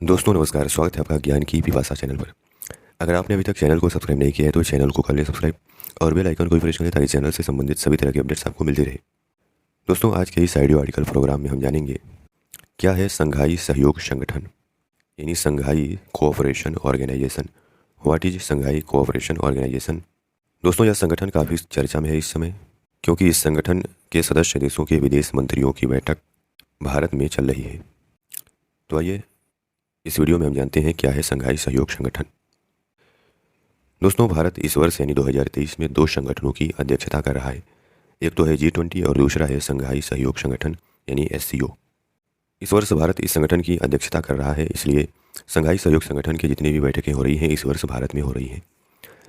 दोस्तों नमस्कार, स्वागत है आपका ज्ञान की पिपासा चैनल पर। अगर आपने अभी तक चैनल को सब्सक्राइब नहीं किया है तो चैनल को कर लें सब्सक्राइब और बेल आइकन को भी प्रेस करें ताकि चैनल से संबंधित सभी तरह के अपडेट्स आपको मिलते रहे। दोस्तों आज के इस ऑडियो आर्टिकल प्रोग्राम में हम जानेंगे क्या है संघाई सहयोग संगठन यानी Shanghai cooperation organisation. What is Shanghai cooperation organisation. दोस्तों यह संगठन काफ़ी चर्चा में है इस समय, क्योंकि इस संगठन के सदस्य देशों के विदेश मंत्रियों की बैठक भारत में चल रही है। तो आइए इस वीडियो में हम जानते हैं क्या है संघाई सहयोग संगठन। दोस्तों भारत इस वर्ष यानी 2023 में दो संगठनों की अध्यक्षता कर रहा है। एक तो है G20 और दूसरा है संघाई सहयोग संगठन यानी SCO। इस वर्ष भारत इस संगठन की अध्यक्षता कर रहा है, इसलिए संघाई सहयोग संगठन की जितनी भी बैठकें हो रही हैं इस वर्ष भारत में हो रही हैं।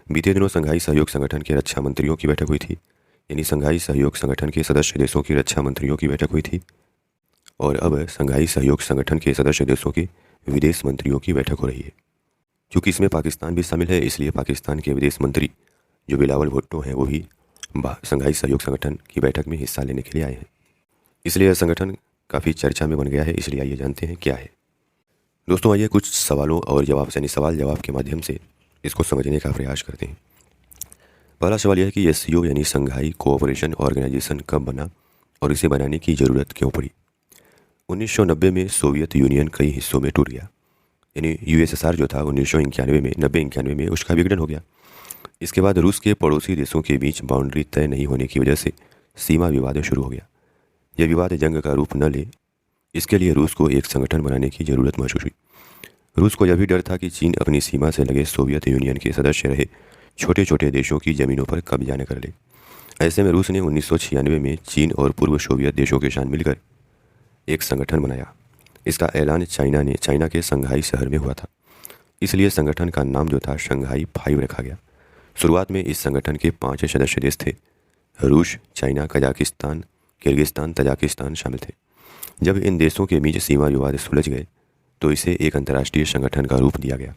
बीते दिनों संघाई सहयोग संगठन के रक्षा मंत्रियों की बैठक हुई थी, यानी संघाई सहयोग संगठन के सदस्य देशों की रक्षा मंत्रियों की बैठक हुई थी, और अब संघाई सहयोग संगठन के सदस्य देशों के विदेश मंत्रियों की बैठक हो रही है। क्योंकि इसमें पाकिस्तान भी शामिल है, इसलिए पाकिस्तान के विदेश मंत्री जो बिलावल भुट्टो हैं वो भी संघाई सहयोग संगठन की बैठक में हिस्सा लेने के लिए आए हैं। इसलिए यह संगठन काफ़ी चर्चा में बन गया है। इसलिए आइए जानते हैं क्या है। दोस्तों आइए कुछ सवालों और जवाब यानी सवाल जवाब के माध्यम से इसको समझने का प्रयास करते हैं। पहला सवाल यह है कि SCO यानी संघाई कोऑपरेशन ऑर्गेनाइजेशन कब बना और इसे बनाने की ज़रूरत क्यों पड़ी। 1990 में सोवियत यूनियन कई हिस्सों में टूट गया, यानी USSR जो था 1991 में 91 में उसका विघटन हो गया। इसके बाद रूस के पड़ोसी देशों के बीच बाउंड्री तय नहीं होने की वजह से सीमा विवाद शुरू हो गया। यह विवाद जंग का रूप न ले, इसके लिए रूस को एक संगठन बनाने की ज़रूरत महसूस हुई। रूस को यह भी डर था कि चीन अपनी सीमा से लगे सोवियत यूनियन के सदस्य रहे छोटे छोटे देशों की ज़मीनों पर कब्जा न कर ले। ऐसे में रूस ने 1996 में चीन और पूर्व सोवियत देशों के साथ मिलकर एक संगठन बनाया। इसका ऐलान चाइना के शंघाई शहर में हुआ था, इसलिए संगठन का नाम जो था शंघाई 5 रखा गया। शुरुआत में इस संगठन के 5 सदस्य देश थे। रूस, चाइना, कजाकिस्तान, किर्गिस्तान, तजाकिस्तान शामिल थे। जब इन देशों के बीच सीमा विवाद सुलझ गए तो इसे एक अंतर्राष्ट्रीय संगठन का रूप दिया गया।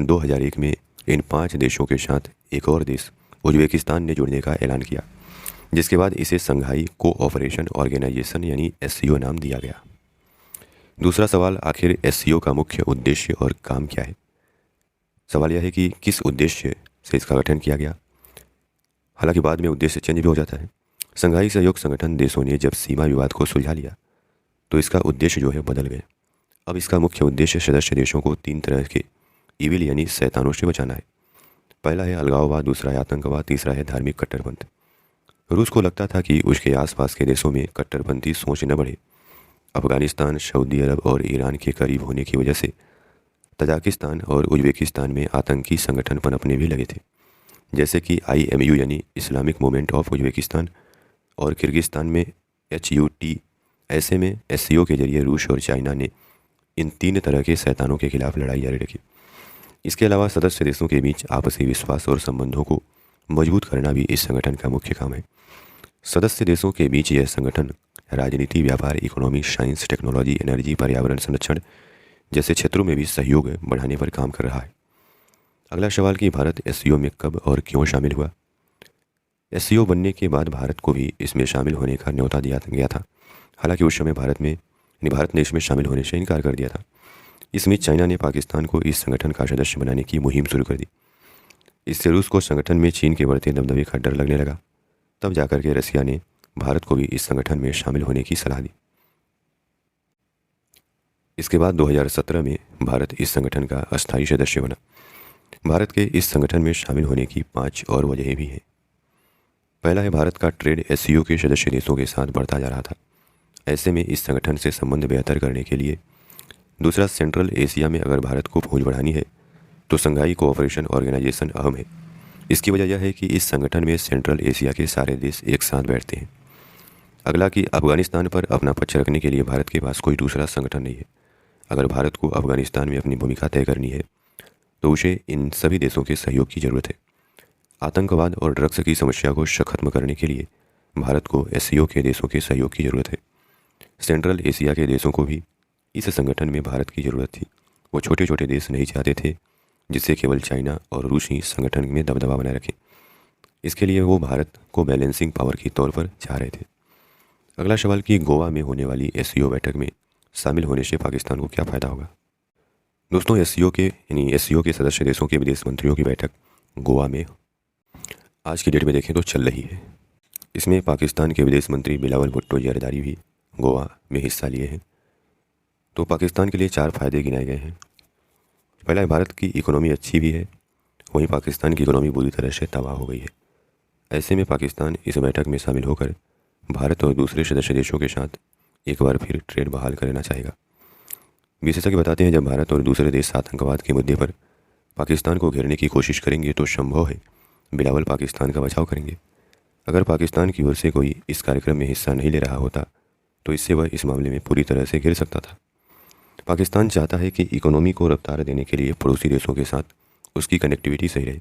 2001 में इन 5 देशों के साथ एक और देश उज्बेकिस्तान ने जुड़ने का ऐलान किया, जिसके बाद इसे संघाई कोऑपरेशन ऑर्गेनाइजेशन यानी SCO नाम दिया गया। दूसरा सवाल, आखिर SCO का मुख्य उद्देश्य और काम क्या है। सवाल यह है कि किस उद्देश्य से इसका गठन किया गया। हालांकि बाद में उद्देश्य चेंज भी हो जाता है। संघाई सहयोग संगठन देशों ने जब सीमा विवाद को सुलझा लिया तो इसका उद्देश्य जो है बदल गए। अब इसका मुख्य उद्देश्य सदस्य देशों को 3 तरह के ईविल यानी शैतानों से बचाना है। पहला है अलगाववाद, दूसरा है आतंकवाद, तीसरा है धार्मिक कट्टरपंथ। रूस को लगता था कि उसके आसपास के देशों में कट्टरपंथी सोच न बढ़े। अफगानिस्तान, सऊदी अरब और ईरान के करीब होने की वजह से तजाकिस्तान और उज्बेकिस्तान में आतंकी संगठन पनपने भी लगे थे, जैसे कि IMU यानी इस्लामिक मूवमेंट ऑफ उज्बेकिस्तान और किर्गिस्तान में HUT। ऐसे में SCO के जरिए रूस और चाइना ने इन 3 तरह के शैतानों के खिलाफ लड़ाई जारी रखी। इसके अलावा सदस्य देशों के बीच आपसी विश्वास और संबंधों को मजबूत करना भी इस संगठन का मुख्य काम है। सदस्य देशों के बीच यह संगठन राजनीति, व्यापार, इकोनॉमी, साइंस, टेक्नोलॉजी, एनर्जी, पर्यावरण संरक्षण जैसे क्षेत्रों में भी सहयोग बढ़ाने पर काम कर रहा है। अगला सवाल कि भारत SCO में कब और क्यों शामिल हुआ। SCO बनने के बाद भारत को भी इसमें शामिल होने का न्योता दिया गया था। हालांकि उस समय भारत ने इसमें शामिल होने से इनकार कर दिया था। इसमें चाइना ने पाकिस्तान को इस संगठन का सदस्य बनाने की मुहिम शुरू कर दी। इससे रूस को संगठन में चीन के बढ़ते दबदबे का डर लगने लगा। तब जाकर के रसिया ने भारत को भी इस संगठन में शामिल होने की सलाह दी। इसके बाद 2017 में भारत इस संगठन का अस्थायी सदस्य बना। भारत के इस संगठन में शामिल होने की 5 और वजहें भी हैं। पहला है भारत का ट्रेड SCO के सदस्य देशों के साथ बढ़ता जा रहा था। ऐसे में इस संगठन से संबंध बेहतर करने के लिए। दूसरा, सेंट्रल एशिया में अगर भारत को पहुंच बढ़ानी है तो संघाई कोऑपरेशन ऑर्गेनाइजेशन अहम है। इसकी वजह यह है कि इस संगठन में सेंट्रल एशिया के सारे देश एक साथ बैठते हैं। अगला कि अफगानिस्तान पर अपना पक्ष रखने के लिए भारत के पास कोई दूसरा संगठन नहीं है। अगर भारत को अफगानिस्तान में अपनी भूमिका तय करनी है तो उसे इन सभी देशों के सहयोग की ज़रूरत है। आतंकवाद और ड्रग्स की समस्या को खत्म करने के लिए भारत को SCO के देशों के सहयोग की ज़रूरत है। सेंट्रल एशिया के देशों को भी इस संगठन में भारत की ज़रूरत थी। वो छोटे छोटे देश नहीं चाहते थे जिससे केवल चाइना और रूस ही संगठन में दबदबा बनाए रखें। इसके लिए वो भारत को बैलेंसिंग पावर के तौर पर चाह रहे थे। अगला सवाल कि गोवा में होने वाली SCO बैठक में शामिल होने से पाकिस्तान को क्या फ़ायदा होगा। दोस्तों एससीओ के सदस्य देशों के विदेश मंत्रियों की बैठक गोवा में आज की डेट में देखें तो चल रही है। इसमें पाकिस्तान के विदेश मंत्री बिलावल भुट्टो जरदारी भी गोवा में हिस्सा लिए हैं। तो पाकिस्तान के लिए 4 फ़ायदे गिनाए गए हैं। पहला है, भारत की इकोनॉमी अच्छी भी है, वहीं पाकिस्तान की इकोनॉमी बुरी तरह से तबाह हो गई है। ऐसे में पाकिस्तान इस बैठक में शामिल होकर भारत और दूसरे सदस्य देशों के साथ एक बार फिर ट्रेड बहाल करना चाहेगा। विशेषज्ञ बताते हैं, जब भारत और दूसरे देश आतंकवाद के मुद्दे पर पाकिस्तान को घेरने की कोशिश करेंगे तो संभव है बिलावल पाकिस्तान का बचाव करेंगे। अगर पाकिस्तान की ओर से कोई इस कार्यक्रम में हिस्सा नहीं ले रहा होता तो इससे वह इस मामले में पूरी तरह से घिर सकता था। पाकिस्तान चाहता है कि इकोनॉमी को रफ्तार देने के लिए पड़ोसी देशों के साथ उसकी कनेक्टिविटी सही रहे।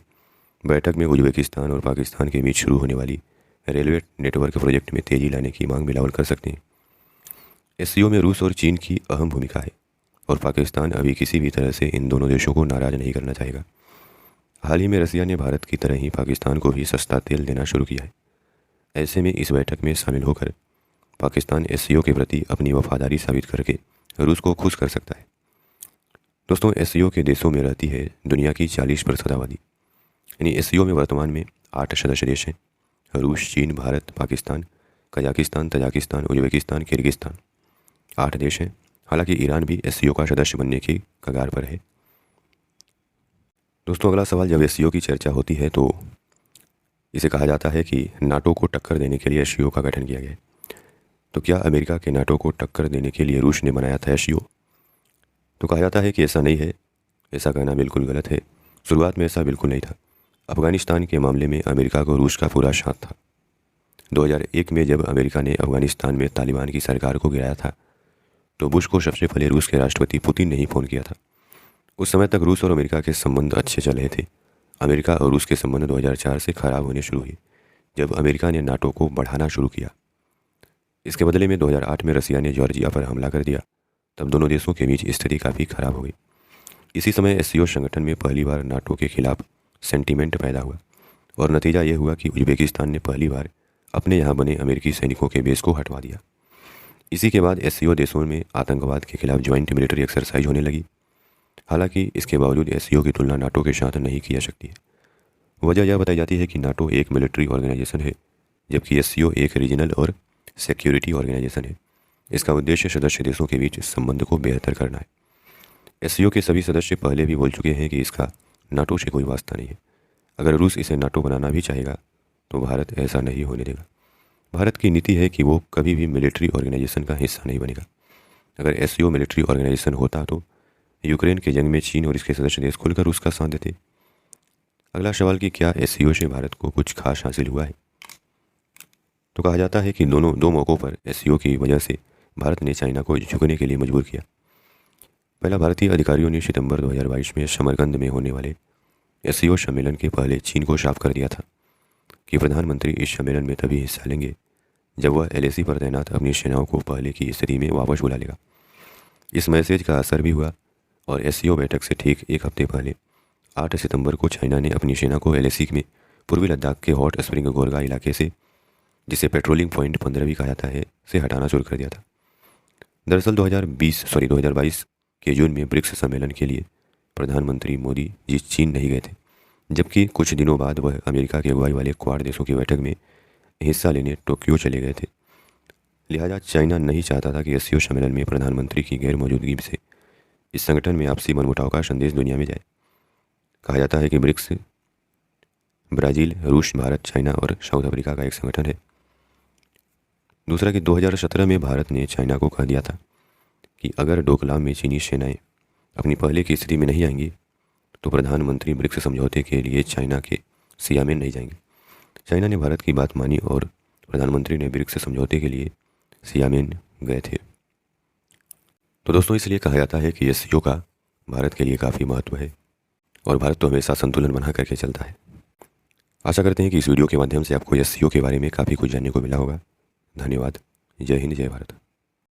बैठक में उज्बेकिस्तान और पाकिस्तान के बीच शुरू होने वाली रेलवे नेटवर्क प्रोजेक्ट में तेजी लाने की मांग बिलावल कर सकते हैं। एससीओ में रूस और चीन की अहम भूमिका है और पाकिस्तान अभी किसी भी तरह से इन दोनों देशों को नाराज़ नहीं करना चाहेगा। हाल ही में रसिया ने भारत की तरह ही पाकिस्तान को भी सस्ता तेल देना शुरू किया है। ऐसे में इस बैठक में शामिल होकर पाकिस्तान एससीओ के प्रति अपनी वफादारी साबित करके रूस को खुश कर सकता है। दोस्तों, एससीओ के देशों में रहती है दुनिया की 40% आबादी। यानी एससीओ में वर्तमान में 8 सदस्य देश हैं: रूस, चीन, Bharat, Pakistan, Kazakhstan, Tajikistan, Uzbekistan, Kyrgyzstan. 8 देश हैं। हालांकि ईरान भी एससीओ का सदस्य बनने की कगार पर है। दोस्तों, अगला सवाल, जब एससीओ की चर्चा होती है तो इसे कहा जाता है कि नाटो को टक्कर देने के लिए एससीओ का गठन किया गया है। तो क्या अमेरिका के नाटो को टक्कर देने के लिए रूस ने बनाया था एससीओ? तो कहा जाता है कि ऐसा नहीं है। ऐसा कहना बिल्कुल गलत है। शुरुआत में ऐसा बिल्कुल नहीं था। अफगानिस्तान के मामले में अमेरिका को रूस का पूरा साथ था। 2001 में जब अमेरिका ने अफगानिस्तान में तालिबान की सरकार को गिराया था तो बुश को सबसे पहले रूस के राष्ट्रपति पुतिन ने ही फ़ोन किया था। उस समय तक रूस और अमेरिका के संबंध अच्छे चल रहे थे। अमेरिका और रूस के संबंध 2004 से खराब होने शुरू हुए जब अमेरिका ने नाटो को बढ़ाना शुरू किया। इसके बदले में 2008 में रसिया ने जॉर्जिया पर हमला कर दिया। तब दोनों देशों के बीच स्थिति काफ़ी खराब हो गई। इसी समय एससीओ संगठन में पहली बार नाटो के खिलाफ सेंटीमेंट पैदा हुआ और नतीजा ये हुआ कि उज्बेकिस्तान ने पहली बार अपने यहाँ बने अमेरिकी सैनिकों के बेस को हटवा दिया। इसी के बाद एससीओ देशों में आतंकवाद के खिलाफ ज्वाइंट मिलिट्री एक्सरसाइज होने लगी। हालांकि इसके बावजूद एससीओ की तुलना नाटो के साथ नहीं की जा सकती है। वजह यह बताई जाती है कि नाटो एक मिलिट्री ऑर्गेनाइजेशन है जबकि एससीओ एक रीजनल और सिक्योरिटी ऑर्गेनाइजेशन है। इसका उद्देश्य सदस्य देशों के बीच संबंध को बेहतर करना है। एससीओ के सभी सदस्य पहले भी बोल चुके हैं कि इसका नाटो से कोई वास्ता नहीं है। अगर रूस इसे नाटो बनाना भी चाहेगा तो भारत ऐसा नहीं होने देगा। भारत की नीति है कि वो कभी भी मिलिट्री ऑर्गेनाइजेशन का हिस्सा नहीं बनेगा। अगर एससीओ मिलिट्री ऑर्गेनाइजेशन होता तो यूक्रेन के जंग में चीन और इसके सदस्य देश खुलकर रूस का साथ देते। अगला सवाल कि क्या एससीओ से भारत को कुछ खास हासिल हुआ है? तो कहा जाता है कि दो मौक़ों पर एससीओ की वजह से भारत ने चाइना को झुकने के लिए मजबूर किया। पहला, भारतीय अधिकारियों ने सितंबर 2022 में समरकंद में होने वाले एससीओ सम्मेलन के पहले चीन को साफ कर दिया था कि प्रधानमंत्री इस सम्मेलन में तभी हिस्सा लेंगे जब वह एलएसी पर तैनात अपनी सेनाओं को पहले की स्थिति में वापस बुला लेगा। इस मैसेज का असर भी हुआ और एससीओ बैठक से ठीक एक हफ्ते पहले 8 सितंबर को चाइना ने अपनी सेना को एलएसी में पूर्वी लद्दाख के हॉट स्प्रिंग गोरगा इलाके से, जिसे पेट्रोलिंग पॉइंट 15 भी कहा जाता है, से हटाना शुरू कर दिया था। दरअसल 2022 के जून में ब्रिक्स सम्मेलन के लिए प्रधानमंत्री मोदी जी चीन नहीं गए थे, जबकि कुछ दिनों बाद वह अमेरिका की अगुवाई वाले क्वाड देशों की बैठक में हिस्सा लेने टोक्यो चले गए थे। लिहाजा चाइना नहीं चाहता था कि एससीओ सम्मेलन में प्रधानमंत्री की गैर मौजूदगी से इस संगठन में आपसी मनमुटाव का संदेश दुनिया में जाए। कहा जाता है कि ब्रिक्स ब्राज़ील, रूस, भारत, चाइना और साउथ अफ्रीका का एक संगठन है। दूसरा कि 2017 में भारत ने चाइना को कह दिया था कि अगर डोकलाम में चीनी सेनाएं अपनी पहले की स्थिति में नहीं आएंगी तो प्रधानमंत्री ब्रिक्स समझौते के लिए चाइना के सियामेन नहीं जाएंगे। चाइना ने भारत की बात मानी और प्रधानमंत्री ने ब्रिक्स समझौते के लिए सियामेन गए थे। तो दोस्तों, इसलिए कहा जाता है कि एससीओ का भारत के लिए काफ़ी महत्व है और भारत तो हमेशा संतुलन बना करके चलता है। आशा करते हैं कि इस वीडियो के माध्यम से आपको एससीओ के बारे में काफ़ी कुछ जानने को मिला होगा। धन्यवाद। जय हिंद, जय भारत।